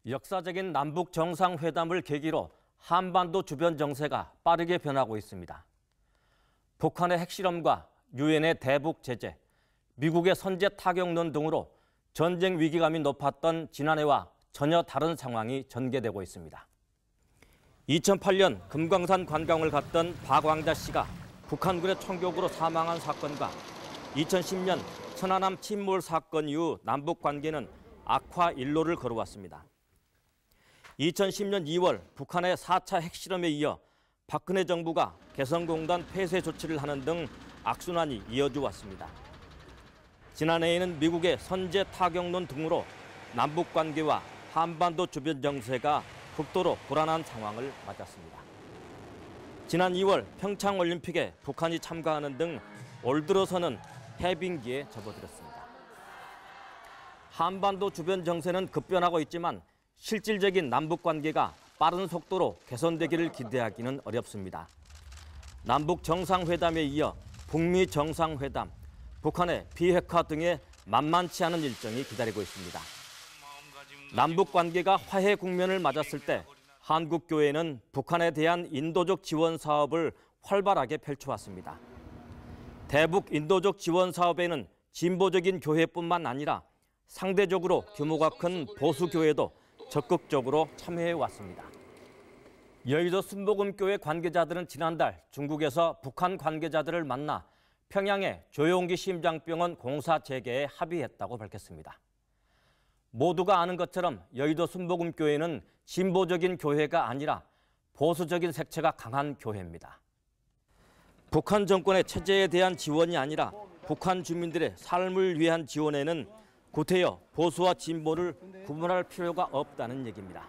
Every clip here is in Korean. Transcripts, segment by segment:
역사적인 남북 정상회담을 계기로 한반도 주변 정세가 빠르게 변하고 있습니다. 북한의 핵실험과 유엔의 대북 제재, 미국의 선제 타격론 등으로 전쟁 위기감이 높았던 지난해와 전혀 다른 상황이 전개되고 있습니다. 2008년 금강산 관광을 갔던 박왕자 씨가 북한군의 총격으로 사망한 사건과 2010년 천안함 침몰 사건 이후 남북 관계는 악화 일로를 걸어왔습니다. 2010년 2월 북한의 4차 핵실험에 이어 박근혜 정부가 개성공단 폐쇄 조치를 하는 등 악순환이 이어져 왔습니다. 지난해에는 미국의 선제 타격론 등으로 남북 관계와 한반도 주변 정세가 극도로 불안한 상황을 맞았습니다. 지난 2월 평창올림픽에 북한이 참가하는 등 올 들어서는 해빙기에 접어들었습니다. 한반도 주변 정세는 급변하고 있지만 실질적인 남북 관계가 빠른 속도로 개선되기를 기대하기는 어렵습니다. 남북 정상회담에 이어 북미 정상회담, 북한의 비핵화 등의 만만치 않은 일정이 기다리고 있습니다. 남북 관계가 화해 국면을 맞았을 때 한국교회는 북한에 대한 인도적 지원 사업을 활발하게 펼쳐왔습니다. 대북 인도적 지원 사업에는 진보적인 교회뿐만 아니라 상대적으로 규모가 큰 보수교회도 적극적으로 참여해왔습니다. 여의도 순복음교회 관계자들은 지난달 중국에서 북한 관계자들을 만나 평양의 조용기 심장병원 공사 재개에 합의했다고 밝혔습니다. 모두가 아는 것처럼 여의도 순복음교회는 진보적인 교회가 아니라 보수적인 색채가 강한 교회입니다. 북한 정권의 체제에 대한 지원이 아니라 북한 주민들의 삶을 위한 지원에는 구태여 보수와 진보를 구분할 필요가 없다는 얘기입니다.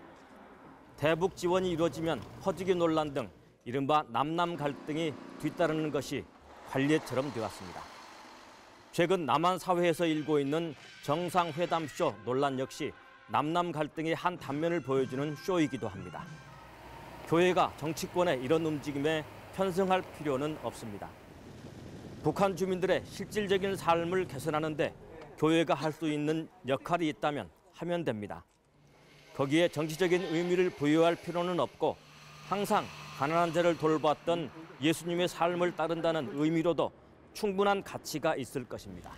대북 지원이 이루어지면 퍼주기 논란 등 이른바 남남 갈등이 뒤따르는 것이 관례처럼 되었습니다. 최근 남한 사회에서 일고 있는 정상회담쇼 논란 역시 남남 갈등의 한 단면을 보여주는 쇼이기도 합니다. 교회가 정치권의 이런 움직임에 편승할 필요는 없습니다. 북한 주민들의 실질적인 삶을 개선하는 데 교회가 할 수 있는 역할이 있다면 하면 됩니다. 거기에 정치적인 의미를 부여할 필요는 없고 항상 가난한 자를 돌봤던 예수님의 삶을 따른다는 의미로도 충분한 가치가 있을 것입니다.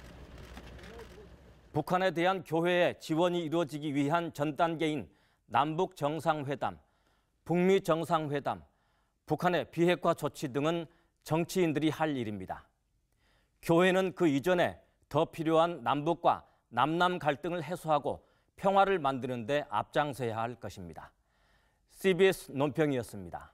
북한에 대한 교회의 지원이 이루어지기 위한 전 단계인 남북 정상회담, 북미 정상회담, 북한의 비핵화 조치 등은 정치인들이 할 일입니다. 교회는 그 이전에 더 필요한 남북과 남남 갈등을 해소하고 평화를 만드는 데 앞장서야 할 것입니다. CBS 논평이었습니다.